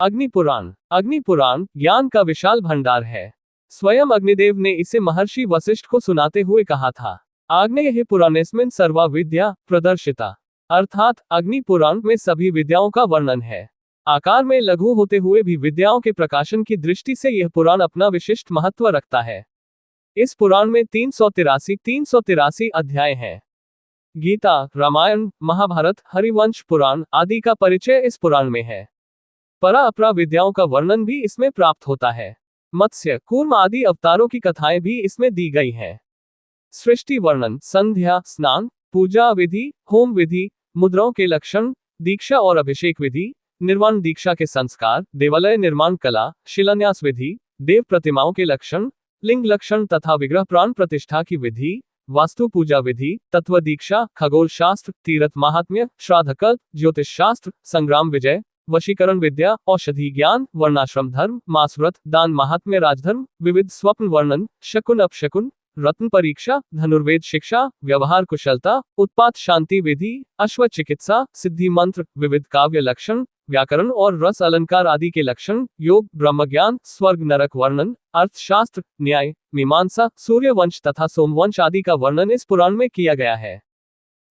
अग्निपुराण। अग्निपुराण ज्ञान का विशाल भंडार है। स्वयं अग्निदेव ने इसे महर्षि वशिष्ठ को सुनाते हुए कहा था। आग्नेय पुराणेस्मिन् सर्वा विद्या प्रदर्शिता, अर्थात अग्नि पुराण में सभी विद्याओं का वर्णन है। आकार में लघु होते हुए भी विद्याओं के प्रकाशन की दृष्टि से यह पुराण अपना विशिष्ट महत्व रखता है। इस पुराण में 383 अध्याय हैं। गीता, रामायण, महाभारत, हरिवंश पुराण आदि का परिचय इस पुराण में है। परा अपरा विद्याओं का वर्णन भी इसमें प्राप्त होता है। मत्स्य, कूर्म आदि अवतारों की कथाएं भी इसमें दी गई हैं। सृष्टि वर्णन, संध्या, स्नान, पूजा विधि, होम विधि, मुद्राओं के लक्षण, दीक्षा और अभिषेक विधि, निर्वाण दीक्षा के संस्कार, देवालय निर्माण कला, शिलान्यास विधि, देव प्रतिमाओं के लक्षण, लिंग लक्षण तथा विग्रह प्राण प्रतिष्ठा की विधि, वास्तु पूजा विधि, तत्व दीक्षा, खगोल शास्त्र, तीर्थ महात्म्य, श्राद्ध कल्प, ज्योतिष शास्त्र, संग्राम विजय, वशीकरण विद्या, औषधि ज्ञान, वर्णाश्रम धर्म, मास व्रत, दान महात्म्य, राजधर्म, विविध स्वप्न वर्णन, शकुन अपशकुन, रत्न परीक्षा, धनुर्वेद शिक्षा, व्यवहार कुशलता, उत्पात शांति विधि, अश्व चिकित्सा, सिद्धि मंत्र, विविध काव्य लक्षण, व्याकरण और रस अलंकार आदि के लक्षण, योग, ब्रह्म ज्ञान, स्वर्ग नरक वर्णन, अर्थशास्त्र, न्याय, मीमांसा, सूर्यवंश तथा सोमवंश आदि का वर्णन इस पुराण में किया गया है।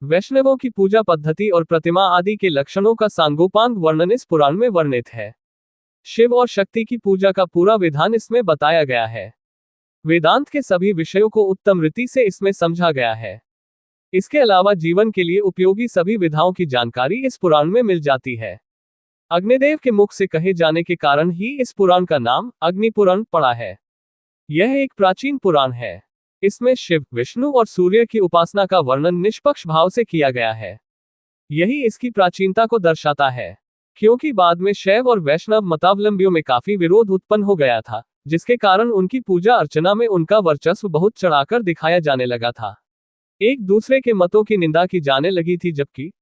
वैष्णवों की पूजा पद्धति और प्रतिमा आदि के लक्षणों का सांगोपांग वर्णन इस पुराण में वर्णित है। शिव और शक्ति की पूजा का पूरा विधान इसमें बताया गया है। वेदांत के सभी विषयों को उत्तम रीति से इसमें समझा गया है। इसके अलावा जीवन के लिए उपयोगी सभी विधाओं की जानकारी इस पुराण में मिल जाती है। अग्निदेव के मुख से कहे जाने के कारण ही इस पुराण का नाम अग्निपुराण पड़ा है। यह एक प्राचीन पुराण है। इसमें शिव, विष्णु और सूर्य की उपासना का वर्णन निष्पक्ष भाव से किया गया है। यही इसकी प्राचीनता को दर्शाता है। क्योंकि बाद में शैव और वैष्णव मतावलंबियों में काफी विरोध उत्पन्न हो गया था, जिसके कारण उनकी पूजा अर्चना में उनका वर्चस्व बहुत चढ़ाकर दिखाया जाने लगा था। एक दूसरे के मतों की निंदा की जाने लगी थी, जबकि